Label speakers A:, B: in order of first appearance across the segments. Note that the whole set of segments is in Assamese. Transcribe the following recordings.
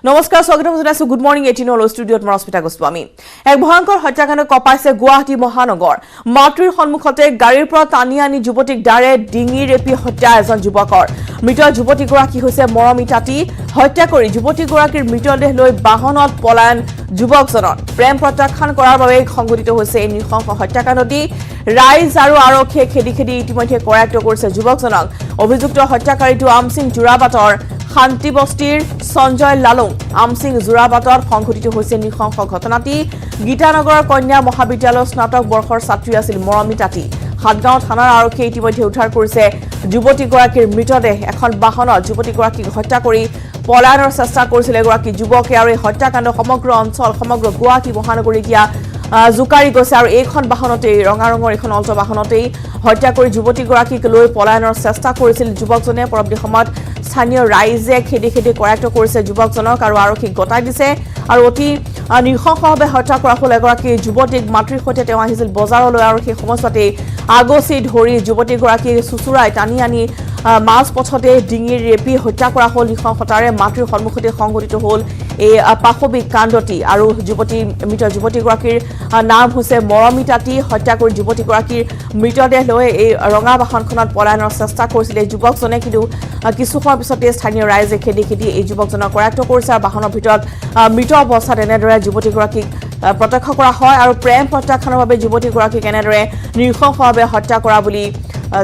A: নমস্কাৰ স্বাগতম জনাইছো গুড মৰ্নিং 18 ষ্টুডিঅত মৰস্মিতা গোস্বামী এক ভয়ংকৰ হত্যাকাণ্ড কপাইছে গুৱাহাটী মহানগৰ মাতৃৰ সন্মুখতে গাড়ীৰ পৰা টানি আনি যুৱতীক ডাৰে ডিঙি ৰেপি হত্যা এজন যুৱকৰ মৃত যুৱতীগৰাকী হৈছে মৰমী তাঁতী হত্যা কৰি যুৱতীগৰাকীৰ মৃতদেহ লৈ বাহনত পলায়ন যুৱকজনৰ প্ৰেম প্ৰত্যাখ্যান কৰাৰ বাবে সংঘটিত হৈছে এই নৃশংস হত্যাকাণ্ডটি ৰাইজ আৰু আৰক্ষীয়ে খেদি খেদি ইতিমধ্যে কৰায়ত্ব কৰিছে যুৱকজনক অভিযুক্ত হত্যাকাৰীটো আমসিং জোৰাবাটৰ শান্তি বস্তিৰ সঞ্জয় লালুং আমসিং জোৰাবাটত সংঘটিত হৈছে নৃশংস ঘটনাটি গীতানগৰৰ কন্যা মহাবিদ্যালয়ৰ স্নাতক বৰ্ষৰ ছাত্ৰী আছিল মৰমী তাঁতী হাতগাঁও থানাৰ আৰক্ষীয়ে ইতিমধ্যে উদ্ধাৰ কৰিছে যুৱতীগৰাকীৰ মৃতদেহ এখন বাহনত যুৱতীগৰাকীক হত্যা কৰি পলায়নৰ চেষ্টা কৰিছিল এগৰাকী যুৱকে আৰু এই হত্যাকাণ্ড সমগ্ৰ অঞ্চল সমগ্ৰ গুৱাহাটী মহানগৰী এতিয়া জুকাৰি গৈছে আৰু এইখন বাহনতে ৰঙা ৰঙৰ এখন অল্টো বাহনতে হত্যা কৰি যুৱতীগৰাকীক লৈ পলায়নৰ চেষ্টা কৰিছিল যুৱকজনে পৰৱৰ্তী সময়ত স্থানীয় ৰাইজে খেদি খেদি কৰায়ত্ব কৰিছে যুৱকজনক আৰু আৰক্ষীক গতাই দিছে আৰু অতি নৃশংসভাৱে হত্যা কৰা হ'ল এগৰাকী যুৱতীক মাতৃৰ সৈতে তেওঁ আহিছিল বজাৰলৈ আৰু সেই সময়তে আগচি ধৰি যুৱতীগৰাকীক চুচুৰাই টানি আনি মাছ পথতে ডিঙিৰ ৰেপি হত্যা কৰা হ'ল নৃশংসতাৰে মাতৃৰ সন্মুখতে সংঘটিত হ'ল এই পাশবিক কাণ্ডটি আৰু মৃত যুৱতীগৰাকীৰ নাম হৈছে মৰমী তাঁতী হত্যা কৰি যুৱতীগৰাকীৰ মৃতদেহ লৈ এই ৰঙা বাহনখনত পলায়নৰ চেষ্টা কৰিছিল এই যুৱকজনে কিন্তু কিছু সময়ৰ পিছতে স্থানীয় ৰাইজে খেদি খেদি এই যুৱকজনক কৰায়ত্ব কৰিছে আৰু বাহনৰ ভিতৰত মৃত অৱস্থাত এনেদৰে যুৱতীগৰাকীক প্ৰত্যক্ষ কৰা হয় আৰু প্ৰেম প্ৰত্যাখ্যানৰ বাবে যুৱতীগৰাকীক এনেদৰে নৃশংসভাৱে হত্যা কৰা বুলি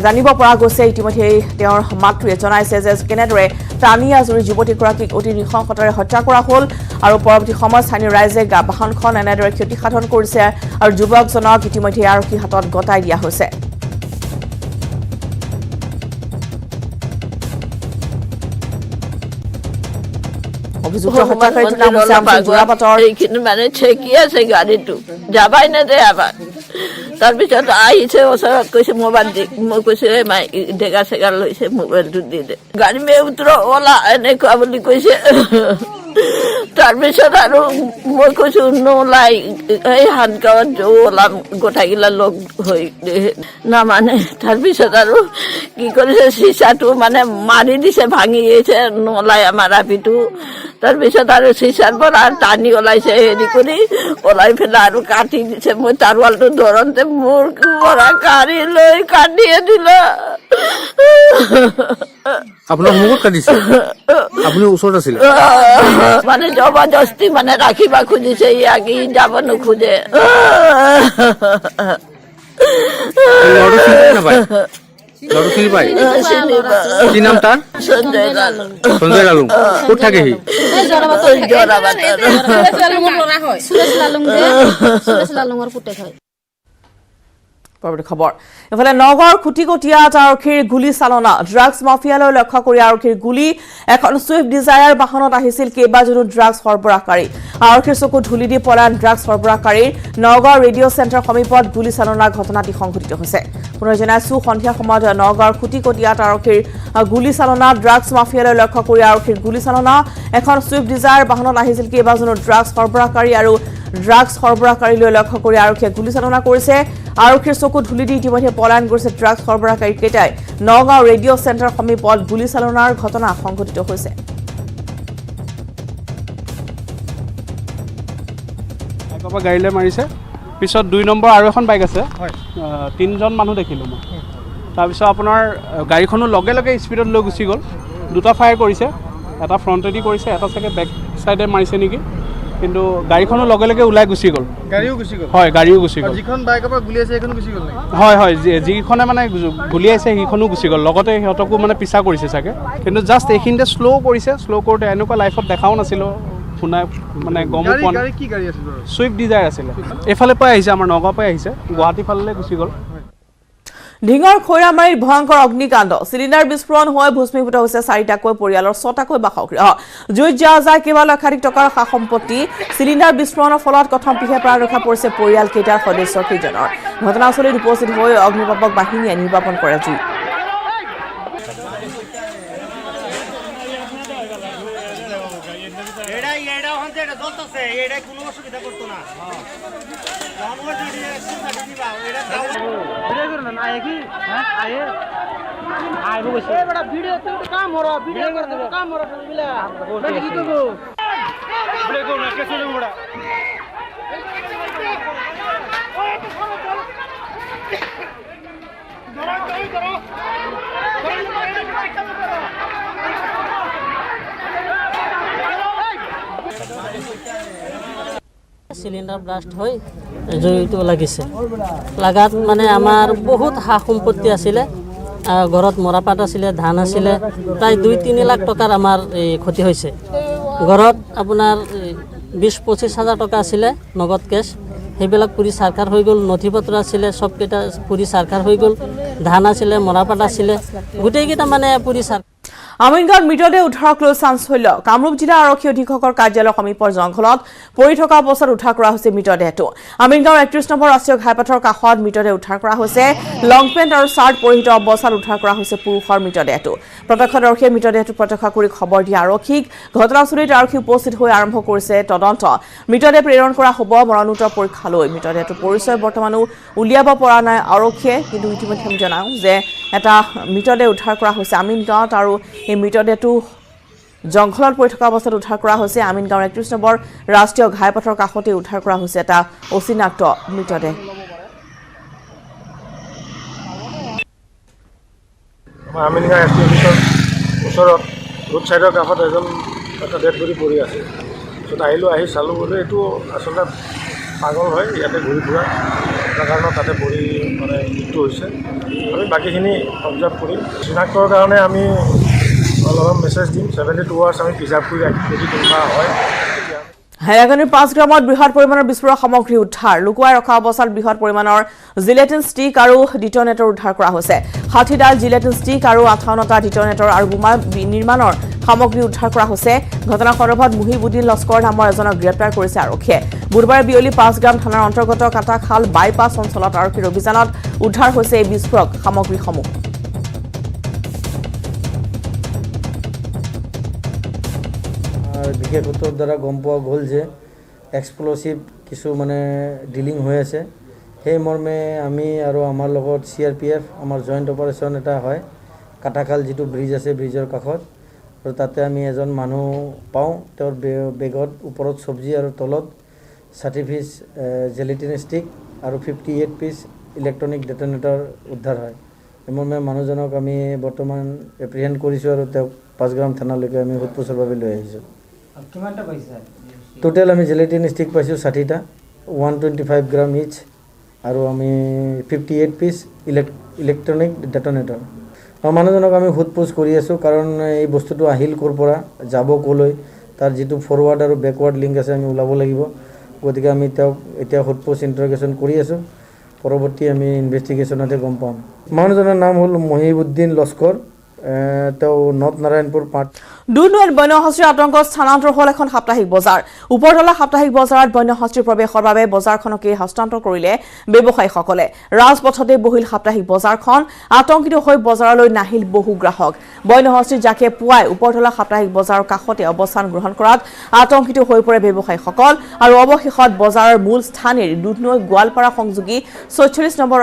A: জানিব পৰা গৈছে ইতিমধ্যে তেওঁৰ মাতৃয়ে জনাইছে যে কেনেদৰে টানি আজুৰি যুৱতীগৰাকীক অতি নৃশংসতাৰে হত্যা কৰা হ'ল আৰু পৰৱৰ্তী সময়ত স্থানীয় ৰাইজে বাহনখন এনেদৰে ক্ষতিসাধন কৰিছে আৰু যুৱকজনক ইতিমধ্যে আৰক্ষীৰ হাতত গতাই দিয়া হৈছে অভিযুক্ত হত্যাকাৰীটোৰ নাম হৈছে আমসিং জোৰাবাটৰ
B: এইখিনি মানে ঠেকি আছে গাড়ীটো যাবাই নেদে আবাৰ তাৰপিছত আহিছে ওচৰত কৈছে মোবাইল দি মই কৈছো মাই ডেগা চেগা লৈছে মোবাইলটো দি দে গাড়ী মে উতৰ ওলা এনেকুৱা বুলি কৈছে তাৰপিছত আৰু মই কৈছো নোলাই এই হাতগাঁৱত ওলাম গোটাইগিলা লগ হৈ নামানে তাৰপিছত আৰু কি কৰিছে চিচাটো মানে মাৰি দিছে ভাঙি গৈছে নোলাই আমাৰ আপিটো তাৰপিছত আৰু চিচাৰ পৰা টানি ওলাইছে হেৰি কৰি ওলাই পেলাই আৰু কাটি দিছে মই তাৰোৱালটো ধৰন্তে মোৰ পৰা কাঢ়ি লৈ কাটিয়ে দিল
C: আপোনাৰ মুখত কাটিছে আপুনি ওচৰত আছিল
B: মানে জবৰদস্তি মানে ৰাখিবা খুজিছে ইয়াক ই যাব নোখোজে
C: কি নাম তাৰ
B: সঞ্জয়
C: লালুং ক'ত থাকে সি
A: পৰৱৰ্তী খবৰ ইফালে নগৰ খুটিকটীয়াত আৰক্ষীৰ গুলী চালনা ড্ৰাগছ মাফিয়ালৈ লক্ষ্য কৰি আৰক্ষীৰ গুলী এখন ছুইফ্ট ডিজায়াৰ বাহনত আহিছিল কেইবাজনো ড্ৰাগছ সৰবৰাহকাৰী আৰক্ষীৰ চকু ধুলি দি পলায়ন ড্ৰাগছ সৰবৰাহকাৰীৰ নগাঁও ৰেডিঅ' চেণ্টাৰ সমীপত গুলী চালনাৰ ঘটনাটি সংঘটিত হৈছে পুনৰ জনাইছো সন্ধিয়া সময়ত নগাঁৱৰ খুটিকটীয়াত আৰক্ষীৰ গুলী চালনা ড্ৰাগছ মাফিয়ালৈ লক্ষ্য কৰি আৰক্ষীৰ গুলী চালনা এখন ছুইফ্ট ডিজায়াৰ বাহনত আহিছিল কেইবাজনো ড্ৰাগছ সৰবৰাহকাৰী আৰু ড্ৰাগছ সৰবৰাহকাৰীলৈ লক্ষ্য কৰি আৰক্ষীয়ে গুলী চালনা কৰিছে আৰক্ষীৰ চকু ধুলি দি ইতিমধ্যে পলায়ন কৰিছে ড্ৰাগছ সৰবৰাহকাৰী কেইটাই নগাঁও ৰেডিঅ' চেণ্টাৰ সমীপত গুলী চালনাৰ ঘটনা সংঘটিত হৈছে
D: গাড়ীলৈ মাৰিছে পিছত 2 নম্বৰ আৰু এখন বাইক আছে 3জন মানুহ দেখিলোঁ মই তাৰপিছত আপোনাৰ গাড়ীখনো লগে লগে স্পীডত লৈ গুচি গ'ল 2টা ফায়াৰ কৰিছে এটা ফ্ৰণ্টেদি কৰিছে এটা চাগে বেক চাইডে মাৰিছে নেকি কিন্তু গাড়ীখনো লগে লগে ওলাই গুচি গ'ল হয় গাড়ীও গুচি গ'ল যিখন বাইকৰ পৰা গুলি আছে সেইখনো গুচি গ'ল হয় যিখনে মানে গুলি আছে সেইখনো গুচি গ'ল লগতে সিহঁতকো মানে পিছা কৰিছে চাগে কিন্তু জাষ্ট এইখিনিতে শ্ল' কৰিছে শ্ল' কৰোঁতে এনেকুৱা লাইফত দেখাও নাছিলোঁ শুনাই মানে গম পোৱা নাই কি গাড়ী আছিল ছুইফ্ট ডিজায়াৰ আছিলে এইফালে পৰা আহিছে আমাৰ নগাঁৱৰ পৰা আহিছে গুৱাহাটী ফাললৈ গুচি গ'ল
A: ঢিঙৰ খৈৰামাৰীৰ ভয়ংকৰ অগ্নিকাণ্ড চিলিণ্ডাৰ বিস্ফোৰণ হৈ ভূমিভূত হৈছে 4টাকৈ পৰিয়ালৰ 6টাকৈ বাসগৃহ জুইত যোৱা যায় কেইবা লক্ষাধিক টকাৰ সা সম্পত্তি চিলিণ্ডাৰ বিস্ফোৰণৰ ফলত কথম পিহে প্ৰাণ ৰক্ষা পৰিছে পৰিয়াল কেইটাৰ সদস্য কেইজনৰ ঘটনাস্থলীত উপস্থিত হৈ অগ্নিনিৰ্বাপক বাহিনীয়ে নিৰ্বাপন কৰে জুই
E: ভিডিও काम हो रहा वीडियो कर दो काम हो रहा সিলিন্ডার ব্লাস্ট হৈ জুইটো লাগিছে লাগাত মানে আমাৰ বহুত সা সম্পত্তি আছিলে ঘৰত মৰাপাট আছিলে ধান আছিলে প্ৰায় 2-3 লাখ টকাৰ আমাৰ ক্ষতি হৈছে ঘৰত আপোনাৰ 20-25 হাজাৰ টকা আছিলে নগদ কেছ সেইবিলাক পুৰি চৰকাৰ হৈ গ'ল নথি পত্ৰ আছিলে সবকেইটা পুৰি চৰকাৰ হৈ গ'ল ধান আছিলে মৰাপাট আছিলে গোটেইকেইটা মানে পুৰি চৰকাৰ
A: আমিনগাঁৱত মৃতদেহ উদ্ধাৰক লৈ চাঞ্চল্য কামৰূপ জিলা আৰক্ষী অধীক্ষকৰ কাৰ্যালয়ৰ সমীপৰ জংঘলত পৰি থকা অৱস্থাত উদ্ধাৰ কৰা হৈছে মৃতদেহটো আমিনগাঁৱৰ 31 নম্বৰ ৰাষ্ট্ৰীয় ঘাইপথৰ কাষত মৃতদেহ উদ্ধাৰ কৰা হৈছে লং পেণ্ট আৰু চাৰ্ট পৰিহিত অৱস্থাত উদ্ধাৰ কৰা হৈছে পুৰুষৰ মৃতদেহটো প্ৰত্যক্ষদৰ্শীয়ে মৃতদেহটো প্ৰত্যক্ষ কৰি খবৰ দিয়া আৰক্ষীক ঘটনাস্থলীত আৰক্ষী উপস্থিত হৈ আৰম্ভ কৰিছে তদন্ত মৃতদেহ প্ৰেৰণ কৰা হ'ব মৰণোত্তৰ পৰীক্ষালৈ মৃতদেহটো পৰিচয় বৰ্তমানো উলিয়াব পৰা নাই আৰক্ষীয়ে কিন্তু ইতিমধ্যে আমি জনাওঁ যে এটা মৃতদেহ উদ্ধাৰ কৰা হৈছে আমিনগাঁৱত আৰু এই মৃতদেহটো জংঘলত পৰি থকা অৱস্থাত উদ্ধাৰ কৰা হৈছে আমিনগাঁৱৰ 31 নম্বৰ ৰাষ্ট্ৰীয় ঘাইপথৰ কাষতে উদ্ধাৰ কৰা হৈছে এটা অচিনাক্ত মৃতদেহ
F: আমিনগাঁও এছ টি অফিচৰ ওচৰত ৰোড ছাইডৰ কাষত এটা ডেড বডি পৰি আছে পিছত আহি চালোঁ বোলে এইটো আচলতে পাগল হয় ইয়াতে ঘূৰি ফুৰা তাৰ কাৰণত তাতে পৰি মানে মৃত্যু হৈছে আমি বাকীখিনি অবজাৰ্ভ কৰিম চিনাক্তৰ কাৰণে আমি অলপ মেছেজ দিম 72 আৱাৰ্ছ আমি প্ৰিজাৰ্ভ কৰি ৰাখিম যদি কোনোবা হয়
A: হাইৰাগানিৰ 5 গ্ৰামত বৃহৎ পৰিমাণৰ বিস্ফোৰক সামগ্ৰী উদ্ধাৰ লুকুৱাই ৰখা অৱস্থাত বৃহৎ পৰিমাণৰ জিলেটিন ষ্টিক আৰু ডিটনেটৰ উদ্ধাৰ কৰা হৈছে 60ডাল জিলেটিন ষ্টিক আৰু 58টা ডিটনেটৰ আৰু বোমা নিৰ্মাণৰ সামগ্ৰী উদ্ধাৰ কৰা হৈছে ঘটনা সন্দৰ্ভত মুহিবুদ্দিন লস্কৰ নামৰ এজনক গ্ৰেপ্তাৰ কৰিছে আৰক্ষীয়ে বুধবাৰে বিয়লি 5 গ্ৰাম থানাৰ অন্তৰ্গত কাটাখাল বাইপাছ অঞ্চলত আৰক্ষীৰ অভিযানত উদ্ধাৰ হৈছে এই বিস্ফোৰক সামগ্ৰীসমূহ
G: বিশেষ সূত্ৰৰ দ্বাৰা গম পোৱা গ'ল যে এক্সপ্ল'চিভ কিছু মানে ডিলিং হৈ আছে সেই মৰ্মে আমি আৰু আমাৰ লগত CRPF আমাৰ জইণ্ট অপাৰেশ্যন এটা হয় কাটাখাল যিটো ব্ৰিজ আছে ব্ৰিজৰ কাষত আৰু তাতে আমি এজন মানুহ পাওঁ তেওঁৰ বেগত ওপৰত চব্জি আৰু তলত 60 পিচ জেলেটিন ষ্টিক আৰু 58 পিচ ইলেক্ট্ৰনিক ডেটনেটৰ উদ্ধাৰ হয় এই মৰ্মে মানুহজনক আমি বৰ্তমান এপ্ৰিহেণ্ড কৰিছোঁ আৰু তেওঁক 5 গ্ৰাম থানালৈকে আমি সোধপোছৰ বাবে লৈ আহিছোঁ টোটেল আমি জেলেটিন ষ্টিক পাইছোঁ 60টা 125 গ্ৰাম ইচ আৰু আমি 58 পিচ ইলেক্ট্ৰনিক ডেটনেটৰ মানুহজনক আমি সোধপোছ কৰি আছোঁ কাৰণ এই বস্তুটো আহিল ক'ৰ পৰা যাব ক'লৈ তাৰ যিটো ফৰৱাৰ্ড আৰু বেকৱাৰ্ড লিংক আছে আমি ওলাব লাগিব গতিকে আমি তেওঁক এতিয়া সোধপোছ ইণ্টাৰগেশ্যন কৰি আছোঁ পৰৱৰ্তী আমি ইনভেষ্টিগেশ্যনতে গম পাম মানুহজনৰ নাম হ'ল মহিবুদ্দিন লস্কৰ তেওঁ নৰ্থ নাৰায়ণপুৰ পাট
A: দুনৈত বন্যহস্তীৰ আতংক স্থানান্তৰ হ'ল এখন সাপ্তাহিক বজাৰ ওপৰতলা সাপ্তাহিক বজাৰত বন্যহস্তীৰ প্ৰৱেশৰ বাবে বজাৰখনকে হস্তান্তৰ কৰিলে ব্যৱসায়ীসকলে ৰাজপথতে বহিল সাপ্তাহিক বজাৰখন আতংকিত হৈ বজাৰলৈ নাহিল বহু গ্ৰাহক বন্যহস্তীৰ জাকে পুৱাই ওপৰতলা সাপ্তাহিক বজাৰৰ কাষতে অৱস্থান গ্ৰহণ কৰাত আতংকিত হৈ পৰে ব্যৱসায়ীসকল আৰু অৱশেষত বজাৰৰ মূল স্থানেৰ দুনৈ গোৱালপাৰা সংযোগী 46 নম্বৰ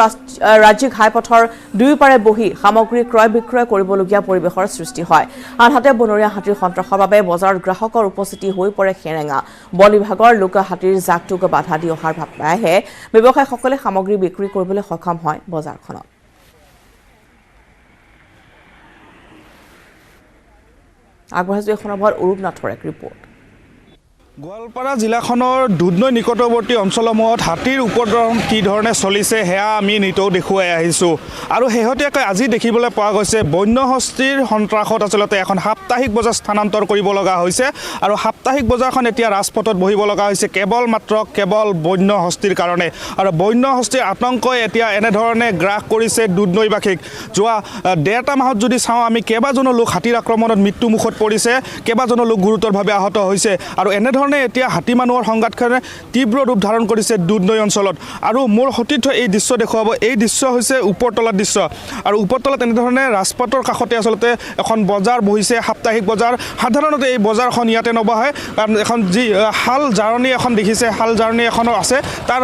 A: ৰাজ্যিক ঘাইপথৰ দুয়োপাৰে বহি সামগ্ৰী ক্ৰয় বিক্ৰয় কৰিবলগীয়া পৰিৱেশৰ সৃষ্টি হয় আনহাতে বনৰীয়া হাতীৰ সন্ত্ৰাসৰ বাবে বজাৰত গ্ৰাহকৰ উপস্থিতি হৈ পৰে খেৰেঙা বন বিভাগৰ লোকা হাতীৰ জাকটোক বাধা দি অহাৰ ভাবেহে ব্যৱসায়ীসকলে সামগ্ৰী বিক্ৰী কৰিবলৈ সক্ষম হয় বজাৰখনত আগবঢ়াইছো এখন অৰূপ নাথৰ এক ৰিপৰ্ট
H: গোৱালপাৰা জিলাখনৰ দুধনৈ নিকটৱৰ্তী অঞ্চলসমূহত হাতীৰ উপদ্ৰৱ কি ধৰণে চলিছে সেয়া আমি নিতৌ দেখুৱাই আহিছোঁ আৰু শেহতীয়াকৈ আজি দেখিবলৈ পোৱা গৈছে বন্যহস্তীৰ সন্ত্ৰাসত আচলতে এখন সাপ্তাহিক বজাৰ স্থানান্তৰ কৰিব লগা হৈছে আৰু সাপ্তাহিক বজাৰখন এতিয়া ৰাজপথত বহিব লগা হৈছে কেৱল বন্যহস্তীৰ কাৰণে আৰু বন্যহস্তীৰ আতংকই এতিয়া এনেধৰণে গ্ৰাস কৰিছে দুধনৈবাসীক যোৱা 1.5 মাহত যদি চাওঁ আমি কেইবাজনো লোক হাতীৰ আক্ৰমণত মৃত্যুমুখত পৰিছে কেইবাজনো লোক গুৰুতৰভাৱে আহত হৈছে আৰু এনেধৰণে এতিয়া হাতী মানুহৰ সংঘাতখনে তীব্ৰ ৰূপ ধাৰণ কৰিছে দুধনৈ অঞ্চলত আৰু মোৰ সতীৰ্থ এই দৃশ্য দেখুৱাব এই দৃশ্য হৈছে ওপৰতলাৰ দৃশ্য আৰু ওপৰতলাত এনেধৰণে ৰাজপথৰ কাষতে আচলতে এখন বজাৰ বহিছে সাপ্তাহিক বজাৰ সাধাৰণতে এই বজাৰখন ইয়াতে নবহে কাৰণ এখন যি হাল জাৰণি এখন দেখিছে হাল জাৰণি এখনো আছে তাৰ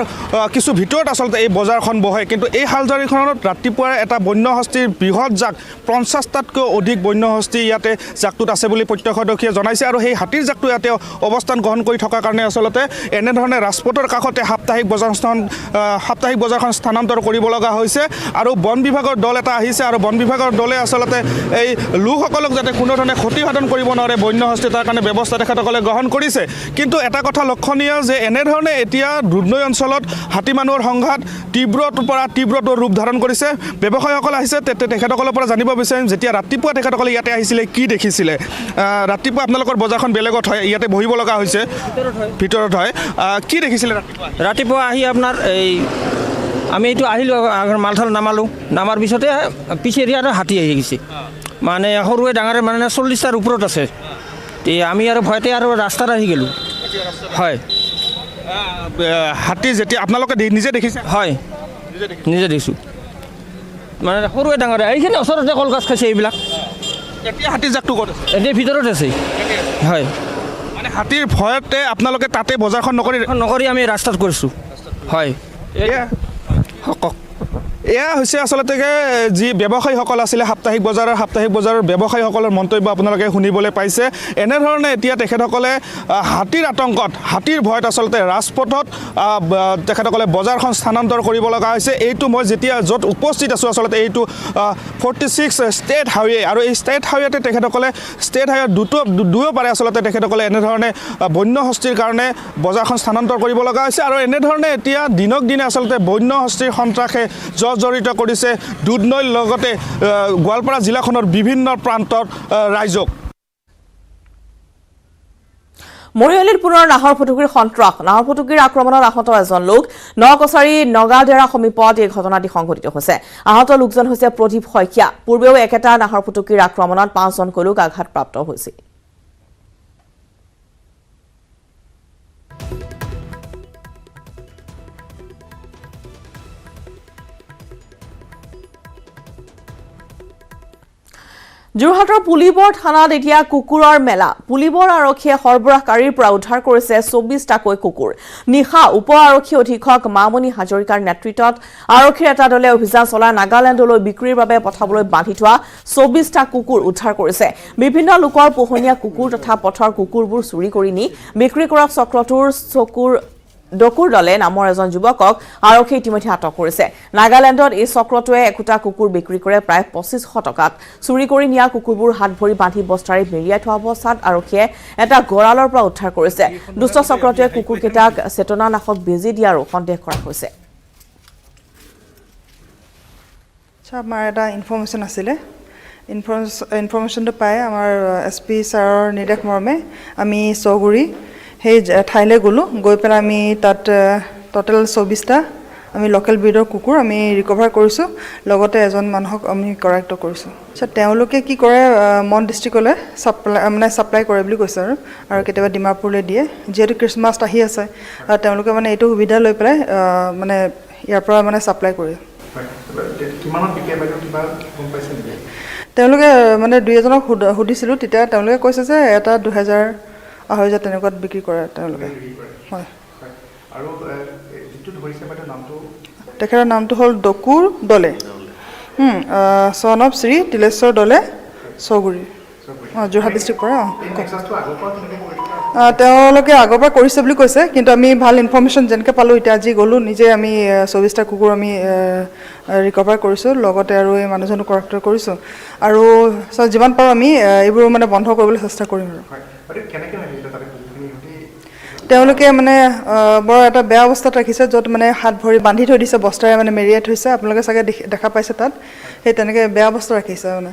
H: কিছু ভিতৰত আচলতে এই বজাৰখন বহে কিন্তু এই হাল জাৰণিখনত ৰাতিপুৱা এটা বন্যহস্তীৰ বৃহৎ জাক 50টাতকৈ অধিক বন্যহস্তী ইয়াতে জাকটোত আছে বুলি প্ৰত্যক্ষদৰ্শীয়ে জনাইছে আৰু সেই হাতীৰ জাকটো ইয়াতে অৱস্থান গ্ৰহণ কৰি থকাৰ কাৰণে আচলতে এনেধৰণে ৰাজপথৰ কাষতে সাপ্তাহিক বজাৰখন স্থানান্তৰ কৰিব লগা হৈছে আৰু বন বিভাগৰ দল এটা আহিছে আৰু বন বিভাগৰ দলে আচলতে এই লোকসকলক যাতে কোনো ধৰণে ক্ষতিসাধন কৰিব নোৱাৰে বন্য হস্তি তাৰ কাৰণে ব্যৱস্থা তেখেতসকলে গ্ৰহণ কৰিছে কিন্তু এটা কথা লক্ষণীয় যে এনেধৰণে এতিয়া দুধনৈ অঞ্চলত হাতী মানুহৰ সংঘাত তীব্ৰতৰ ৰূপ ধাৰণ কৰিছে ব্যৱসায়ীসকল আহিছে তেখেতসকলৰ পৰা জানিব বিচাৰিম যেতিয়া ৰাতিপুৱা তেখেতসকলে ইয়াতে আহিছিলে কি দেখিছিলে ৰাতিপুৱা আপোনালোকৰ বজাৰখন বেলেগত হয় ইয়াতে বহিব লগা হৈছে ভিতৰত হয় কি দেখিছিলে
G: ৰাতিপুৱা আহি আপোনাৰ এই আমি এইটো আহিলোঁ মালঠাল নামাৰ পিছতে পিছে এৰিয়াত হাতী আহি গৈছে মানে সৰুৱে ডাঙৰে মানে 40টাৰ ওপৰত আছে আমি আৰু ভয়তে আৰু ৰাস্তাত আহি গ'লোঁ হয়
H: হাতী যেতিয়া আপোনালোকে নিজে দেখিছে
G: হয় নিজে দেখিছোঁ মানে সৰুৱে ডাঙৰে এইখিনি ওচৰতে কলগছ খাইছে এইবিলাক
H: এতিয়া হাতী জাকটো ক'ত আছে
G: এতিয়া ভিতৰত আছে হয়
H: মানে হাতীৰ ভয়তে আপোনালোকে তাতে বজাৰখন
G: নকৰি আমি ৰাস্তাত কৰিছোঁ হয়
H: এয়া হৈছে আচলতে যি ব্যৱসায়ীসকল আছিলে সাপ্তাহিক বজাৰৰ ব্যৱসায়ীসকলৰ মন্তব্য আপোনালোকে শুনিবলৈ পাইছে এনেধৰণে এতিয়া তেখেতসকলে হাতীৰ আতংকত হাতীৰ ভয়ত আচলতে ৰাজপথত তেখেতসকলে বজাৰখন স্থানান্তৰ কৰিব লগা হৈছে এইটো মই যেতিয়া য'ত উপস্থিত আছোঁ আচলতে এইটো 46 ষ্টেট হাইৱে আৰু এই ষ্টেট হাইৱেতে তেখেতসকলে ষ্টেট হাইৱে দুয়ো পাৰে আচলতে তেখেতসকলে এনেধৰণে বন্য হস্তিৰ কাৰণে বজাৰখন স্থানান্তৰ কৰিব লগা হৈছে আৰু এনেধৰণে এতিয়া দিনক দিনে আচলতে বন্য হস্তিৰ সন্ত্ৰাসে জড়িত কৰিছে দুধনৈৰ লগতে গোৱালপাৰা জিলাখনৰ বিভিন্ন প্ৰান্তৰ ৰাইজক
A: মৰিয়লিত পুনৰ নাহৰ ফুটুকিৰ সন্ত্ৰাস নাহৰ ফুটুকিৰ আক্ৰমণত আহত এজন লোক নকছাৰী নগাডেৰা সমীপত এই ঘটনাটি সংঘটিত হৈছে আহত লোকজন হৈছে প্ৰদীপ শইকীয়া পূৰ্বেও একেটা নাহৰ ফুটুকিৰ আক্ৰমণত 5জনকৈ লোক আঘাতপ্ৰাপ্ত হৈছিল যোৰহাটৰ পুলিবৰ থানাত এতিয়া কুকুৰৰ মেলা পুলিবৰ আৰক্ষীয়ে সৰবৰাহকাৰীৰ পৰা উদ্ধাৰ কৰিছে 24টাকৈ কুকুৰ নিশা উপ আৰক্ষী অধীক্ষক মামনি হাজৰিকাৰ নেতৃত্বত আৰক্ষীৰ এটা দলে অভিযান চলাই নাগালেণ্ডলৈ বিক্ৰীৰ বাবে পঠাবলৈ বান্ধি থোৱা 24টা কুকুৰ উদ্ধাৰ কৰিছে বিভিন্ন লোকৰ পোহনীয়া কুকুৰ তথা পথৰ কুকুৰবোৰ চুৰি কৰি নি বিক্ৰী কৰা চক্ৰটোৰ ডকুৰ দলে নামৰ এজন যুৱকক আৰক্ষী ইতিমধ্যে আটক কৰিছে নাগালেণ্ডত এই চক্ৰটোৱে একোটা কুকুৰ বিক্ৰী কৰে প্ৰায় 2500 টকাত চুৰি কৰি নিয়া কুকুৰবোৰ হাত ভৰি বান্ধি বস্তাৰে মেৰিয়াই থোৱা অৱস্থাত আৰক্ষীয়ে এটা গৰালৰ পৰা উদ্ধাৰ কৰিছে দুষ্ট চক্ৰটোৱে কুকুৰকেইটাক চেতনানাশক বেজী দিয়াৰো সন্দেহ কৰা হৈছে
I: আমাৰ এটা ইনফৰমেশ্যন আছিলে ইনফৰমেশ্যনটো পাই আমাৰ এছপি ছাৰৰ নিৰ্দেশ মৰ্মে আমি চৌগুৰি সেই ঠাইলৈ গ'লোঁ গৈ পেলাই আমি তাত টোটেল 24টা আমি লোকেল ব্ৰিডৰ কুকুৰ আমি ৰিকভাৰ কৰিছোঁ লগতে এজন মানুহক আমি কৰায়ত্ব কৰিছোঁ তেওঁলোকে কি কৰে মন ডিষ্ট্ৰিক্টলৈ ছাপ্লাই কৰে বুলি কৈছে আৰু কেতিয়াবা ডিমাপুৰলৈ দিয়ে যিহেতু খ্ৰীষ্টমাছ আহি আছে তেওঁলোকে মানে এইটো সুবিধা লৈ পেলাই মানে ইয়াৰ পৰা মানে ছাপ্লাই কৰে তেওঁলোকে মানে 2-এজনক সুধিছিলোঁ তেতিয়া তেওঁলোকে কৈছে যে এটা 2000 তেনেকুৱাত বিক্ৰী কৰে তেওঁলোকে হয় তেখেতৰ নামটো হ'ল ডকুৰ দলে চন অফ শ্ৰী তিলেশ্বৰ দলে চৌগুৰি যোৰহাট ডিষ্ট্ৰিক্ট পৰা তেওঁলোকে আগৰ পৰা কৰিছে বুলি কৈছে কিন্তু আমি ভাল ইনফৰমেশ্যন যেনেকৈ পালোঁ এতিয়া আজি গ'লোঁ নিজে আমি 24টা কুকুৰ আমি ৰিকভাৰ কৰিছোঁ লগতে আৰু এই মানুহজনক কৰায়ত্ব কৰিছোঁ আৰু যিমান পাৰোঁ আমি এইবোৰ মানে বন্ধ কৰিবলৈ চেষ্টা কৰিম আৰু তেওঁলোকে মানে বৰ এটা বেয়া অৱস্থাত ৰাখিছে য'ত মানে হাত ভৰি বান্ধি থৈ দিছে বস্তাৰে মানে মেৰিয়াই থৈছে আপোনালোকে চাগে দেখা পাইছে তাত সেই তেনেকৈ বেয়া অৱস্থা ৰাখিছে মানে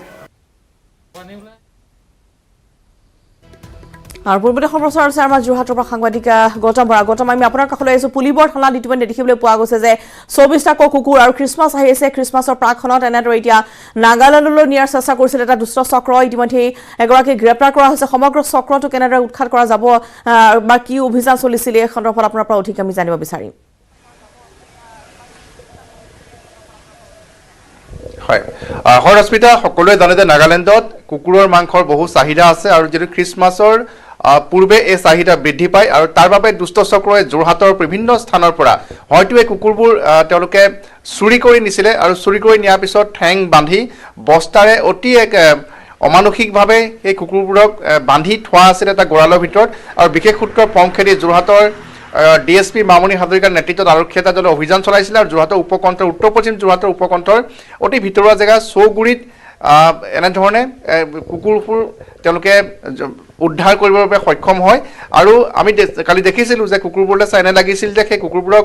A: আৰু পূৰ্বতে সম্প্ৰচাৰ হৈছে আমাৰ যোৰহাটৰ পৰা সাংবাদিক গৌতম বৰা গৌতম আমি আপোনাৰ কাষলৈ আহিছোঁ পুলিবৰ থানাত ইতিমধ্যে দেখিবলৈ পোৱা গৈছে যে 24টাকৈ কুকুৰ আৰু খ্ৰীষ্টমাছ আহি আছে খ্ৰীষ্টমাছৰ প্ৰাকখনত এনেদৰে এতিয়া নাগালেণ্ডলৈ নিয়াৰ চেষ্টা কৰিছিল এটা দুষ্ট চক্ৰ ইতিমধ্যে এগৰাকী গ্ৰেপ্তাৰ কৰা হৈছে সমগ্ৰ চক্ৰটো কেনেদৰে উৎখাত কৰা যাব বা কি অভিযান চলিছিল এই সন্দৰ্ভত আপোনাৰ পৰা অধিক আমি জানিব বিচাৰিম
J: হয় হৰস্মিতা সকলোৱে জানে যে নাগালেণ্ডত কুকুৰৰ মাংসৰ বহু চাহিদা আছে আৰু যিটো খ্ৰীষ্টমাছৰ পূৰ্বে এই চাহিদা বৃদ্ধি পায় আৰু তাৰ বাবে দুষ্ট চক্ৰই যোৰহাটৰ বিভিন্ন স্থানৰ পৰা হয়তো এই কুকুৰবোৰ তেওঁলোকে চুৰি কৰি নিছিলে আৰু চুৰি কৰি নিয়াৰ পিছত ঠেং বান্ধি বস্তাৰে অতি এক অমানসিকভাৱে সেই কুকুৰবোৰক বান্ধি থোৱা আছিল এটা গঁৰালৰ ভিতৰত আৰু বিশেষ সূত্ৰৰ পম খেদি যোৰহাটৰ DSP মামনি হাজৰিকাৰ নেতৃত্বত আৰক্ষী এটা দলে অভিযান চলাইছিল আৰু যোৰহাটৰ উপকণ্ঠৰ উত্তৰ পশ্চিম যোৰহাটৰ উপকণ্ঠৰ অতি ভিতৰুৱা জেগা চৌগুৰিত এনেধৰণে কুকুৰবোৰ তেওঁলোকে উদ্ধাৰ কৰিবৰ বাবে সক্ষম হয় আৰু আমি কালি দেখিছিলোঁ যে কুকুৰবোৰলৈ চাই এনে লাগিছিল যে সেই কুকুৰবোৰক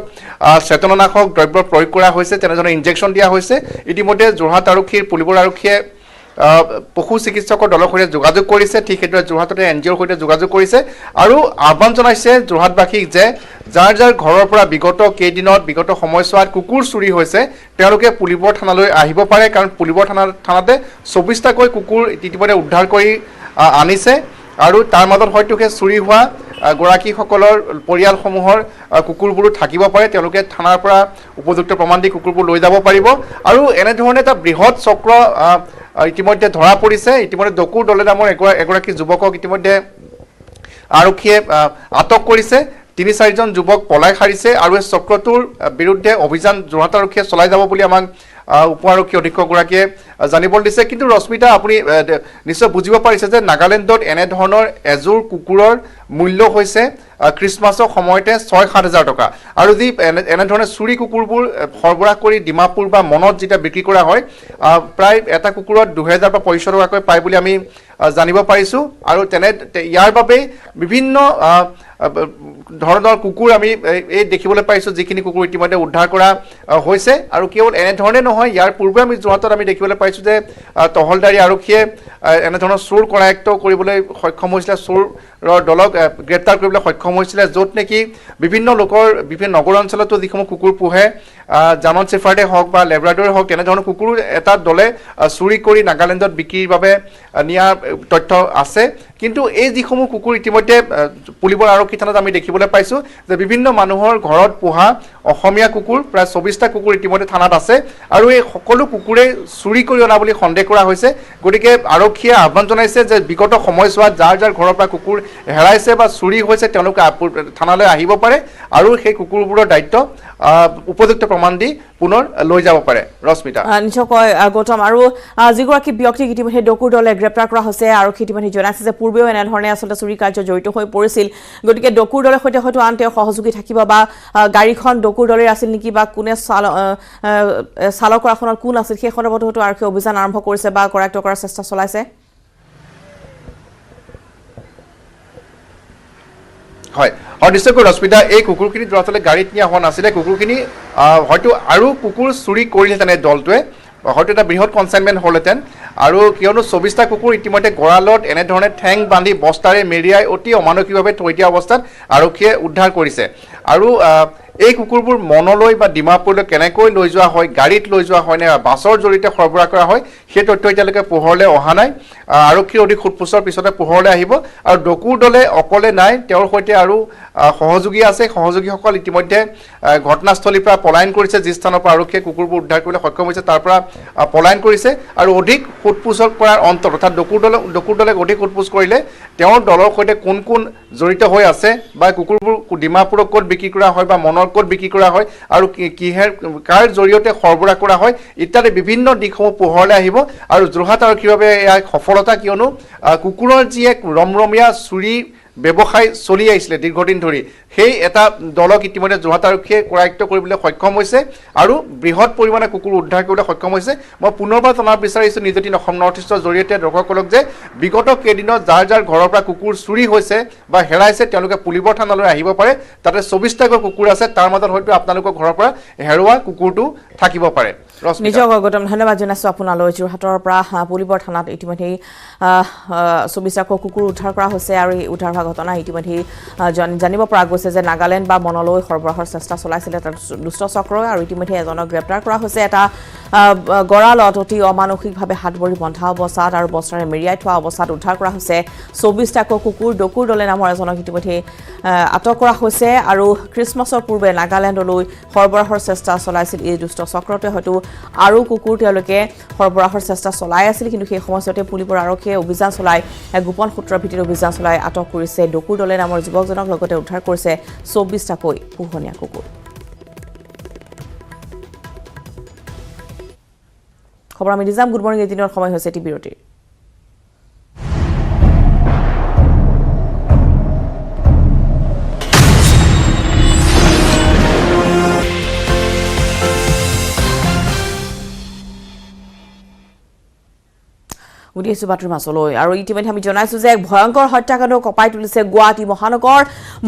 J: চেতনানাশক দ্ৰব্য প্ৰয়োগ কৰা হৈছে তেনেধৰণে ইনজেকশ্যন দিয়া হৈছে ইতিমধ্যে যোৰহাট আৰক্ষীৰ পুলিবৰ আৰক্ষীয়ে পশু চিকিৎসকৰ দলৰ সৈতে যোগাযোগ কৰিছে ঠিক সেইদৰে যোৰহাটতে NGOৰ সৈতে যোগাযোগ কৰিছে আৰু আহ্বান জনাইছে যোৰহাটবাসীক যে যাৰ যাৰ ঘৰৰ পৰা বিগত কেইদিনত বিগত সময়ছোৱাত কুকুৰ চুৰি হৈছে তেওঁলোকে পুলিবৰ থানালৈ আহিব পাৰে কাৰণ পুলিবৰ থানাতে 24টাকৈ কুকুৰ ইতিমধ্যে উদ্ধাৰ কৰি আনিছে আৰু তাৰ মাজত হয়তো সেই চুৰি হোৱা গৰাকীসকলৰ পৰিয়ালসমূহৰ কুকুৰবোৰো থাকিব পাৰে তেওঁলোকে থানাৰ পৰা উপযুক্ত প্ৰমাণ দি কুকুৰবোৰ লৈ যাব পাৰিব আৰু এনেধৰণে এটা বৃহৎ চক্ৰ ইতিমধ্যে ধৰা পৰিছে ইতিমধ্যে ডকুৰ দলে নামৰ এগৰাকী যুৱকক ইতিমধ্যে আৰক্ষীয়ে আটক কৰিছে 3-4জন যুৱক পলাই সাৰিছে আৰু এই চক্ৰটোৰ বিৰুদ্ধে অভিযান যোৰহাট আৰক্ষীয়ে চলাই যাব বুলি আমাক উপ আৰক্ষী অধীক্ষকগৰাকীয়ে জানিবলৈ দিছে কিন্তু ৰশ্মিতা আপুনি নিশ্চয় বুজিব পাৰিছে যে নাগালেণ্ডত এনেধৰণৰ এযোৰ কুকুৰৰ মূল্য হৈছে খ্ৰীষ্টমাছৰ সময়তে 6-7 টকা আৰু যি এনেধৰণে চুৰি কুকুৰবোৰ সৰবৰাহ কৰি ডিমাপুৰ বা মনত যেতিয়া বিক্ৰী কৰা হয় প্ৰায় এটা কুকুৰত 2000 বা 2500 টকাকৈ পায় বুলি আমি জানিব পাৰিছোঁ আৰু ইয়াৰ বাবে বিভিন্ন ধৰণৰ কুকুৰ আমি এই দেখিবলৈ পাইছোঁ যিখিনি কুকুৰ ইতিমধ্যে উদ্ধাৰ কৰা হৈছে আৰু কেৱল এনেধৰণে নহয় ইয়াৰ পূৰ্বে আমি যোৰহাটত আমি দেখিবলৈ পাইছোঁ যে তহলদাৰী আৰক্ষীয়ে এনেধৰণৰ চোৰ কৰায়ত্ব কৰিবলৈ সক্ষম হৈছিলে চোৰৰ দলক গ্ৰেপ্তাৰ কৰিবলৈ সক্ষম হৈছিলে য'ত নেকি বিভিন্ন লোকৰ বিভিন্ন নগৰ অঞ্চলতো যিসমূহ কুকুৰ পোহে জাৰ্মান চেফাৰ্ডে হওক বা লেব্ৰাডৰে হওক তেনেধৰণৰ কুকুৰ এটা দলে চুৰি কৰি নাগালেণ্ডত বিক্ৰীৰ বাবে নিয়াৰ তথ্য আছে কিন্তু এই যিসমূহ কুকুৰ ইতিমধ্যে পুলিবৰ আৰক্ষী থানাত আমি দেখিবলৈ পাইছোঁ যে বিভিন্ন মানুহৰ ঘৰত পোহা অসমীয়া কুকুৰ প্ৰায় 24টা কুকুৰ ইতিমধ্যে থানাত আছে আৰু এই সকলো কুকুৰে চুৰি কৰি অনা বুলি সন্দেহ কৰা হৈছে গতিকে আৰক্ষীয়ে আহ্বান জনাইছে যে বিগত সময়ছোৱাত যাৰ যাৰ ঘৰৰ পৰা কুকুৰ হেৰাইছে বা চুৰি হৈছে তেওঁলোকে থানালৈ আহিব পাৰে আৰু সেই কুকুৰবোৰৰ দায়িত্ব উপযুক্ত প্ৰমাণ দি পুনৰ লৈ যাব পাৰে ৰশ্মিতা
A: নিশ্চয়কৈ গৌতম আৰু যিগৰাকী ব্যক্তিক ইতিমধ্যে ডকুৰ দলে গ্ৰেপ্তাৰ কৰা হৈছে আৰক্ষী ইতিমধ্যে জনাইছে যে পূৰ্বেও এনেধৰণে আচলতে চুৰি কাৰ্য জড়িত হৈ পৰিছিল গতিকে ডকুৰ দলৰ সৈতে হয়তো আন তেওঁৰ সহযোগী থাকিব বা গাড়ীখন ডকুৰ দলেৰ আছিল নেকি বা কোনে চালকৰ আসনত কোন আছিল সেই সন্দৰ্ভত হয়তো আৰক্ষীয়ে অভিযান আৰম্ভ কৰিছে বা কৰায়ত্ব কৰাৰ চেষ্টা চলাইছে
J: হয় আৰু নিশ্চয়কৈ ৰশ্মিতা এই কুকুৰখিনি দৰাচলতে গাড়ীত নিয়া হোৱা নাছিলে কুকুৰখিনি হয়তো আৰু কুকুৰ চুৰি কৰিলেহেঁতেন এই দলটোৱে হয়তো এটা বৃহৎ কনচাইনমেণ্ট হ'লহেঁতেন আৰু কিয়নো 24টা কুকুৰ ইতিমধ্যে গঁৰালত এনেধৰণে ঠেং বান্ধি বস্তাৰে মেৰিয়াই অতি অমানসিকভাৱে থৈ দিয়া অৱস্থাত আৰক্ষীয়ে উদ্ধাৰ কৰিছে আৰু এই কুকুৰবোৰ মনলৈ বা ডিমাপুৰলৈ কেনেকৈ লৈ যোৱা হয় গাড়ীত লৈ যোৱা হয় নে বাছৰ জৰিয়তে সৰবৰাহ কৰা হয় সেই তথ্য এতিয়ালৈকে পোহৰলৈ অহা নাই আৰক্ষীৰ অধিক সোধপোছৰ পিছতে পোহৰলৈ আহিব আৰু ডকুৰ দলে অকলে নাই তেওঁৰ সৈতে আৰু সহযোগী আছে সহযোগীসকল ইতিমধ্যে ঘটনাস্থলীৰ পৰা পলায়ন কৰিছে যি স্থানৰ পৰা আৰক্ষীয়ে কুকুৰবোৰ উদ্ধাৰ কৰিবলৈ সক্ষম হৈছে তাৰ পৰা পলায়ন কৰিছে আৰু অধিক সোধপোছৰ কৰাৰ অন্তত অৰ্থাৎ ডকুৰ দলে অধিক সোধপোছ কৰিলে তেওঁৰ দলৰ সৈতে কোন কোন জড়িত হৈ আছে বা কুকুৰবোৰ ডিমাপুৰত ক'ত বিক্ৰী কৰা হয় বা মনৰ ক'ত বিক্ৰী কৰা হয় আৰু কাৰ জৰিয়তে সৰবৰাহ কৰা হয় ইত্যাদি বিভিন্ন দিশসমূহ পোহৰলৈ আহিব আৰু যোৰহাট আৰক্ষীৰ বাবে এয়া সফলতা কিয়নো কুকুৰৰ যি এক ৰমৰমীয়া চুৰি ব্যৱসায় চলি আহিছিলে দীৰ্ঘদিন ধৰি সেই এটা দলক ইতিমধ্যে যোৰহাট আৰক্ষীয়ে কৰায়ত্ব কৰিবলৈ সক্ষম হৈছে আৰু বৃহৎ পৰিমাণে কুকুৰ উদ্ধাৰ কৰিবলৈ সক্ষম হৈছে মই পুনৰবাৰ জনাব বিচাৰিছোঁ নিউজ 18 অসম নৰ্থ ইষ্টৰ জৰিয়তে দৰ্শকসকলক যে বিগত কেইদিনত যাৰ যাৰ ঘৰৰ পৰা কুকুৰ চুৰি হৈছে বা হেৰাইছে তেওঁলোকে পুলিবৰ থানালৈ আহিব পাৰে তাতে 24টাকৈ কুকুৰ আছে তাৰ মাজত হয়তো আপোনালোকৰ ঘৰৰ পৰা হেৰুৱা কুকুৰটো থাকিব পাৰে
A: নিশ্চয় গৌতম ধন্যবাদ জনাইছোঁ আপোনালৈ যোৰহাটৰ পৰা পুলিবৰ থানাত ইতিমধ্যে 24টাকৈ কুকুৰ উদ্ধাৰ কৰা হৈছে আৰু এই উদ্ধাৰ হোৱা ঘটনা ইতিমধ্যে জানিব পৰা গৈছে যে নাগালেণ্ড বা মনলৈ সৰবৰাহৰ চেষ্টা চলাইছিলে এটা দুষ্ট চক্ৰই আৰু ইতিমধ্যে এজনক গ্ৰেপ্তাৰ কৰা হৈছে এটা গঁৰালত অতি অমানসিকভাৱে হাত ভৰি বন্ধা অৱস্থাত আৰু বস্তাৰে মেৰিয়াই থোৱা অৱস্থাত উদ্ধাৰ কৰা হৈছে 24টাকৈ কুকুৰ ডকুৰ দলে নামৰ এজনক ইতিমধ্যে আটক কৰা হৈছে আৰু খ্ৰীষ্টমাছৰ পূৰ্বে নাগালেণ্ডলৈ সৰবৰাহৰ চেষ্টা চলাইছিল এই দুষ্ট চক্ৰটোৱে হয়তো আৰু কুকুৰ তেওঁলোকে সৰবৰাহৰ চেষ্টা চলাই আছিল কিন্তু সেই সময়ছোৱাতে পুলিবৰ আৰক্ষীয়ে অভিযান চলাই গোপন সূত্ৰৰ ভিত্তিত অভিযান চলাই আটক কৰিছে ডকুৰ দলে নামৰ যুৱকজনক লগতে উদ্ধাৰ কৰিছে 24টাকৈ পোহনীয়া কুকুৰ খবৰ আমি নিজাম গুড মৰ্ণিং 18 সময় হৈছে টি বিৰতিৰ উঠি আছো বাতৰিৰ মাছলৈ আৰু ইতিমধ্যে আমি জনাইছো যে এক ভয়ংকৰ হত্যাকাণ্ড কপাই তুলিছে গুৱাহাটী মহানগৰ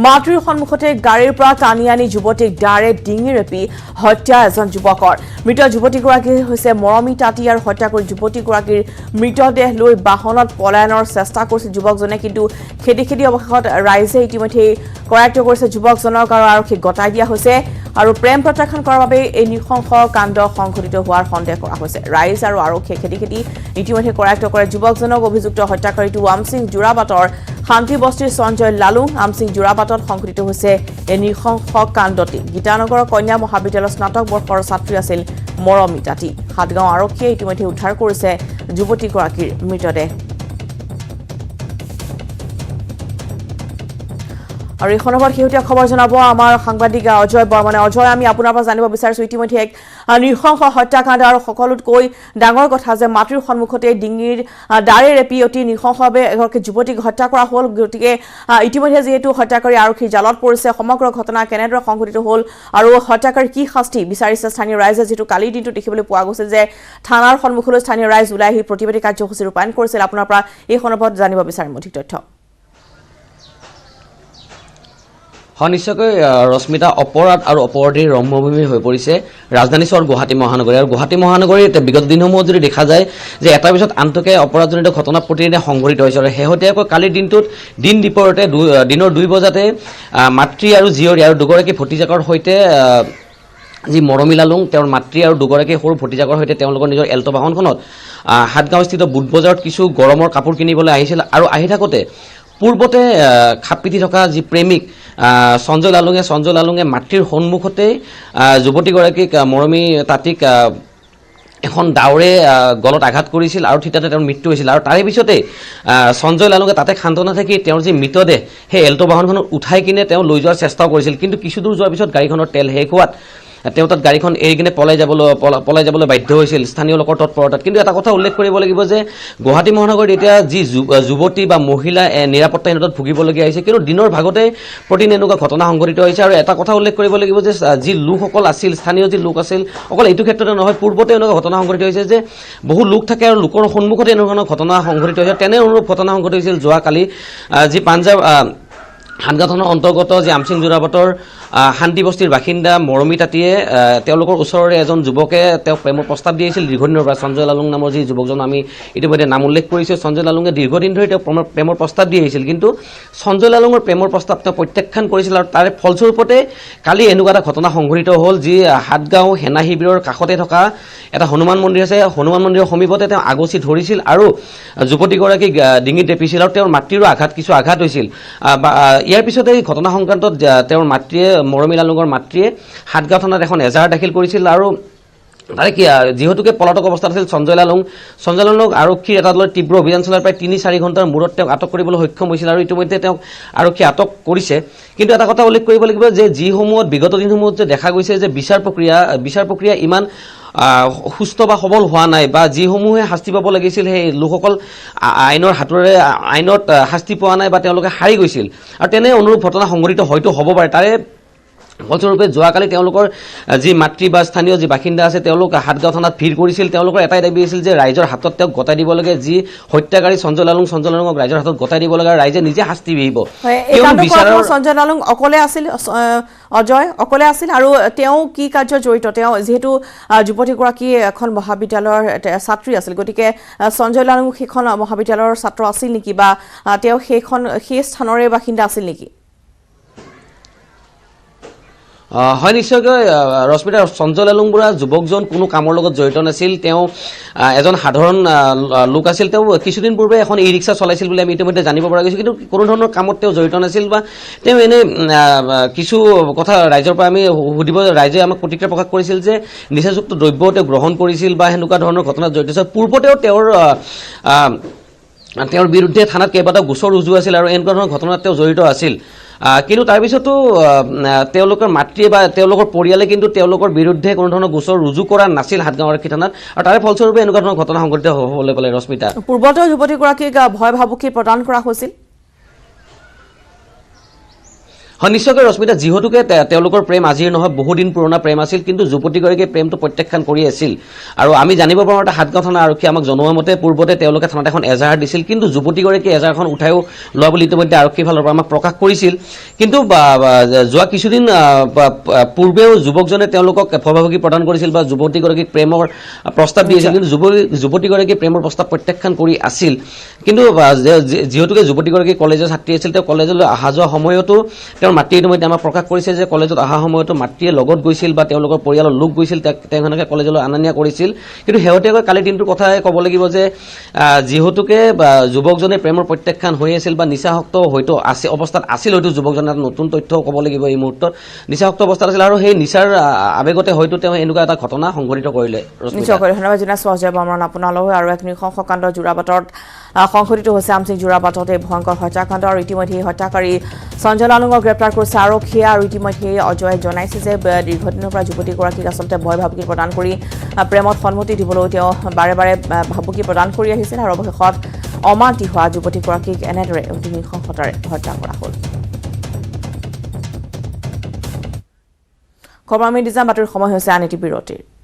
A: মাতৃৰ সন্মুখতে গাড়ীৰ পৰা টানি আনি যুৱতীক ডাৰে ডিঙি ৰেপি হত্যা এজন যুৱকৰ মৃত যুৱতীগৰাকী হৈছে মৰমী তাঁতী আৰু হত্যা কৰি যুৱতীগৰাকীৰ মৃতদেহ লৈ বাহনত পলায়নৰ চেষ্টা কৰিছিল যুৱকজনে কিন্তু খেদি অৱশেষত ৰাইজে ইতিমধ্যে কৰায়ত্ব কৰিছে যুৱকজনক আৰু আৰক্ষীক গতাই দিয়া হৈছে আৰু প্ৰেম প্ৰত্যাখ্যান কৰাৰ বাবে এই নৃশংস কাণ্ড সংঘটিত হোৱাৰ সন্দেহ কৰা হৈছে ৰাইজ আৰু আৰক্ষীয়ে খেদি ইতিমধ্যে কৰায়ত্ব কৰে যুৱকজনক অভিযুক্ত হত্যাকাৰীটো আমসিং জোৰাবাটৰ শান্তি বস্তিৰ সঞ্জয় লালুং আমসিং জোৰাবাটত সংঘটিত হৈছে এই নৃশংস কাণ্ডটি গীতানগৰৰ কন্যা মহাবিদ্যালয়ৰ স্নাতক বৰ্ষৰ ছাত্ৰী আছিল মৰমী তাঁতী হাতগাঁও আৰক্ষীয়ে ইতিমধ্যে উদ্ধাৰ কৰিছে যুৱতীগৰাকীৰ মৃতদেহ আৰু এই সন্দৰ্ভত শেহতীয়া খবৰ জনাব আমাৰ সাংবাদিক অজয় বৰ্মনে অজয় আমি আপোনাৰ পৰা জানিব বিচাৰিছো ইতিমধ্যে এক নৃশংস হত্যাকাণ্ড আৰু সকলোতকৈ ডাঙৰ কথা যে মাতৃৰ সন্মুখতে ডিঙিৰ ডাৰে ৰেপি অতি নৃশংসভাৱে এগৰাকী যুৱতীক হত্যা কৰা হ'ল গতিকে ইতিমধ্যে যিহেতু হত্যাকাৰী আৰক্ষীৰ জালত পৰিছে সমগ্ৰ ঘটনা কেনেদৰে সংঘটিত হ'ল আৰু হত্যাকাৰীৰ কি শাস্তি বিচাৰিছে স্থানীয় ৰাইজে যিটো কালিৰ দিনটো দেখিবলৈ পোৱা গৈছিল যে থানাৰ সন্মুখলৈ স্থানীয় ৰাইজ ওলাই আহি প্ৰতিবাদী কাৰ্যসূচী ৰূপায়ণ কৰিছিল আপোনাৰ পৰা এই সন্দৰ্ভত জানিব বিচাৰিম অধিক তথ্য
K: হয় নিশ্চয়কৈ ৰশ্মিতা অপৰাধ আৰু অপৰাধীৰ ৰম্যভূমি হৈ পৰিছে ৰাজধানী চহৰ গুৱাহাটী মহানগৰী আৰু গুৱাহাটী মহানগৰীত বিগত দিনসমূহত যদি দেখা যায় যে এটাৰ পিছত আনটোকে অপৰাধজনিত ঘটনা প্ৰতিদিনে সংঘটিত হৈছে আৰু শেহতীয়াকৈ কালিৰ দিনটোত দিন দীপৰতে দিনৰ 2 বজাতে মাতৃ আৰু জীয়ৰী আৰু দুগৰাকী ভতিজাকৰ সৈতে যি মৰমী লালুং তেওঁৰ মাতৃ আৰু দুগৰাকী সৰু ভতিজাকৰ সৈতে তেওঁলোকৰ নিজৰ এল্টো বাহনখনত হাটগাঁওস্থিত বুট বজাৰত কিছু গৰমৰ কাপোৰ কিনিবলৈ আহিছিল আৰু আহি থাকোঁতে পূৰ্বতে খাপিতি থকা যি প্ৰেমিক সঞ্জয় লালুঙে মাতৃৰ সন্মুখতে যুৱতীগৰাকীক মৰমী তাঁতীক এখন দাউৰে গলত আঘাত কৰিছিল আৰু ঠিকতে তেওঁৰ মৃত্যু হৈছিল আৰু তাৰে পিছতে সঞ্জয় লালুঙে তাতে খান্তনা থাকি তেওঁৰ যি মৃতদেহ সেই এল্টো বাহনখনত উঠাই কিনে তেওঁ লৈ যোৱাৰ চেষ্টাও কৰিছিল কিন্তু কিছু দূৰ যোৱাৰ পিছত গাড়ীখনৰ তেল শেষ হোৱাত তেওঁ তাত গাড়ীখন এৰি কিনে পলাই যাবলৈ বাধ্য হৈছিল স্থানীয় লোকৰ তৎপৰতাত কিন্তু এটা কথা উল্লেখ কৰিব লাগিব যে গুৱাহাটী মহানগৰীত এতিয়া যি যুৱতী বা মহিলা নিৰাপত্তাহীনতাত ভুগিবলগীয়া হৈছে কিন্তু দিনৰ ভাগতে প্ৰতিদিন এনেকুৱা ঘটনা সংঘটিত হৈছে আৰু এটা কথা উল্লেখ কৰিব লাগিব যে যি লোকসকল আছিল স্থানীয় যি লোক আছিল অকল এইটো ক্ষেত্ৰতে নহয় পূৰ্বতে এনেকুৱা ঘটনা সংঘটিত হৈছে যে বহু লোক থাকে আৰু লোকৰ সন্মুখতে এনেকুৱা ঘটনা সংঘটিত হৈছে তেনে অনুৰূপ ঘটনা সংঘটিত হৈছিল যোৱাকালি যি পাঞ্জাৱ হানগাঁও থানাৰ অন্তৰ্গত যি আমসিং জোৰাবাটৰ শান্তি বস্তিৰ বাসিন্দা মৰমী তাঁতীয়ে তেওঁলোকৰ ওচৰৰে এজন যুৱকে তেওঁক প্ৰেমৰ প্ৰস্তাৱ দি আহিছিল দীৰ্ঘদিনৰ পৰা সঞ্জয় লালুং নামৰ যি যুৱকজন আমি ইতিমধ্যে নাম উল্লেখ কৰিছোঁ সঞ্জয় লালুঙে দীৰ্ঘদিন ধৰি তেওঁক প্ৰেমৰ প্ৰস্তাৱ দি আহিছিল কিন্তু সঞ্জয় লালুঙৰ প্ৰেমৰ প্ৰস্তাৱ তেওঁ প্ৰত্যাখ্যান কৰিছিল আৰু তাৰে ফলস্বৰূপতে কালি এনেকুৱা এটা ঘটনা সংঘটিত হ'ল যি হাটগাঁও সেনা শিবিৰৰ কাষতে থকা এটা হনুমান মন্দিৰ আছে হনুমান মন্দিৰৰ সমীপতে তেওঁ আগচি ধৰিছিল আৰু যুৱতীগৰাকীক ডিঙিত ৰেপিছিল আৰু তেওঁৰ মাতৃৰো কিছু আঘাত হৈছিল ইয়াৰ পিছতে এই ঘটনা সংক্ৰান্তত তেওঁৰ মাতৃয়ে মৰমী লালুঙৰ মাতৃয়ে হাটগাঁও থানাত এখন এজাহাৰ দাখিল কৰিছিল আৰু তাৰে কি যিহেতুকে পলাতক অৱস্থাত আছিল সঞ্জয় লালুঙক আৰক্ষীৰ এটা দলে তীব্ৰ অভিযান চলাই প্ৰায় 3-4 ঘণ্টাৰ মূৰত তেওঁক আটক কৰিবলৈ সক্ষম হৈছিল আৰু ইতিমধ্যে তেওঁক আৰক্ষীয়ে আটক কৰিছে কিন্তু এটা কথা উল্লেখ কৰিব লাগিব যে যিসমূহত বিগত দিনসমূহত যে দেখা গৈছে যে বিচাৰ প্ৰক্ৰিয়া ইমান সুস্থ বা সবল হোৱা নাই বা যিসমূহে শাস্তি পাব লাগিছিল সেই লোকসকল আইনৰ হাতৰে আইনত শাস্তি পোৱা নাই বা তেওঁলোকে হাৰি গৈছিল আৰু তেনে অনুৰূপ ঘটনা সংঘটিত হয়তো হ'ব পাৰে তাৰে ফলস্বৰূপে যোৱাকালি তেওঁলোকৰ যি মাতৃ বা স্থানীয় যি বাসিন্দা আছে তেওঁলোক হাটগাঁও থানাত ভিৰ কৰিছিল তেওঁলোকৰ এটাই দাবী আছিল যে ৰাইজৰ হাতত তেওঁক গতাই দিব লাগে যি হত্যাকাৰী সঞ্জয় লালুঙক ৰাইজৰ হাতত গতাই দিব লাগে ৰাইজে নিজে শাস্তি বিহিব
A: সঞ্জয় লালুং অকলে আছিল অজয় অকলে আছিল আৰু তেওঁ কি কাৰ্য জড়িত তেওঁ যিহেতু যুৱতীগৰাকী এখন মহাবিদ্যালয়ৰ ছাত্ৰী আছিল গতিকে সঞ্জয় লালুং সেইখন মহাবিদ্যালয়ৰ ছাত্ৰ আছিল নেকি বা তেওঁ সেই স্থানৰে বাসিন্দা আছিল নেকি
K: হয় নিশ্চয়কৈ ৰশ্মিতা সঞ্জয় লালুং বুঢ়া যুৱকজন কোনো কামৰ লগত জড়িত নাছিল তেওঁ এজন সাধাৰণ লোক আছিল তেওঁ কিছুদিন পূৰ্বে এখন ই ৰিক্সা চলাইছিল বুলি আমি ইতিমধ্যে জানিব পৰা গৈছে কিন্তু কোনো ধৰণৰ কামত তেওঁ জড়িত নাছিল বা তেওঁ এনে কিছু কথা ৰাইজৰ পৰা আমি সুধিব ৰাইজে আমাক প্ৰতিক্ৰিয়া প্ৰকাশ কৰিছিল যে নিচাযুক্ত দ্ৰব্য তেওঁ গ্ৰহণ কৰিছিল বা সেনেকুৱা ধৰণৰ ঘটনাত জড়িত আছিল পূৰ্বতেও তেওঁৰ বিৰুদ্ধে থানাত কেইবাটাও গোচৰ ৰুজু আছিল আৰু এনেকুৱা ধৰণৰ ঘটনাত তেওঁ জড়িত আছিল কিন্তু তাৰ পিছতো তেওঁলোকৰ মাতৃয়ে বা তেওঁলোকৰ পৰিয়ালে কিন্তু তেওঁলোকৰ বিৰুদ্ধে কোনো ধৰণৰ গোচৰ ৰুজু কৰা নাছিল হাটগাঁও আৰক্ষী থানাত আৰু তাৰে ফলস্বৰূপে এনেকুৱা ধৰণৰ ঘটনা সংঘটিত হ'বলৈ পালে ৰশ্মিতা
A: পূৰ্বতে যুৱতীগৰাকীক ভয় ভাবুকি প্ৰদান কৰা হৈছিল
K: হয় নিশ্চয়কৈ ৰশ্মিতা যিহেতুকে তেওঁলোকৰ প্ৰেম আজিৰ নহয় বহুদিন পুৰণা প্ৰেম আছিল কিন্তু যুৱতীগৰাকীয়ে প্ৰেমটো প্ৰত্যাখ্যান কৰি আছিল আৰু আমি জানিব পাৰোঁ এটা হাতগাঁও থানা আৰক্ষীয়ে আমাক জনোৱা মতে পূৰ্বতে তেওঁলোকে থানাত এখন এজাহাৰ দিছিল কিন্তু যুৱতীগৰাকীয়ে এজাহাৰখন উঠাইও লোৱা বুলি ইতিমধ্যে আৰক্ষীৰ ফালৰ পৰা আমাক প্ৰকাশ কৰিছিল কিন্তু যোৱা কিছুদিন পূৰ্বেও যুৱকজনে তেওঁলোকক ফবাভগী প্ৰদান কৰিছিল বা যুৱতীগৰাকীক প্ৰেমৰ প্ৰস্তাৱ দিছিল কিন্তু যুৱতীগৰাকীয়ে প্ৰেমৰ প্ৰস্তাৱ প্ৰত্যাখ্যান কৰি আছিল কিন্তু যিহেতুকে যুৱতীগৰাকী কলেজৰ ছাত্ৰী আছিল তেওঁ কলেজলৈ অহা যোৱা সময়তো তেওঁৰ মাতৃয়ে ইতিমধ্যে আমাক প্ৰকাশ কৰিছে যে কলেজত অহা সময়তো মাতৃয়ে লগত গৈছিল বা তেওঁলোকৰ পৰিয়ালৰ লোক গৈছিল তেওঁলোকে কলেজলৈ অনা নিয়া কৰিছিল কিন্তু শেহতীয়াকৈ কালিৰ দিনটোৰ কথাই ক'ব লাগিব যে যিহেতুকে যুৱকজনে প্ৰেমৰ প্ৰত্যাখ্যান হৈ আছিল বা নিচাসক্ত হয়তো অৱস্থাত আছিল হয়তো যুৱকজনে নতুন তথ্য ক'ব লাগিব এই মুহূৰ্তত নিচাসক্ত অৱস্থাত আছিল আৰু সেই নিচাৰ আবেগতে হয়তো তেওঁ এনেকুৱা এটা ঘটনা সংঘটিত কৰিলে
A: নিশ্চয়কৈ ধন্যবাদ জনাইছো অজয় বৰ্মন আপোনালৈ আৰু এক নৃশংসকাণ্ড যোৰাবাটত সংঘটিত হৈছে আমচিং যোৰাবাটত এই ভয়ংকৰ হত্যাকাণ্ড আৰু ইতিমধ্যে হত্যাকাৰী সঞ্জয় লালুঙক গ্ৰেপ্তাৰ কৰিছে আৰক্ষীয়ে আৰু ইতিমধ্যে অজয়ে জনাইছে যে দীৰ্ঘদিনৰ পৰা যুৱতীগৰাকীক আচলতে ভয় ভাবুকি প্ৰদান কৰি প্ৰেমত সন্মতি দিবলৈ তেওঁ বাৰে বাৰে ভাবুকি প্ৰদান কৰি আহিছিল আৰু অৱশেষত অমান্তি হোৱা যুৱতীগৰাকীক এনেদৰে অতি নৃশংসতাৰে হত্যা কৰা হ'ল খবৰ আমি দিজাম বাতৰিৰ সময় হৈছে আন এটি বিৰতিৰ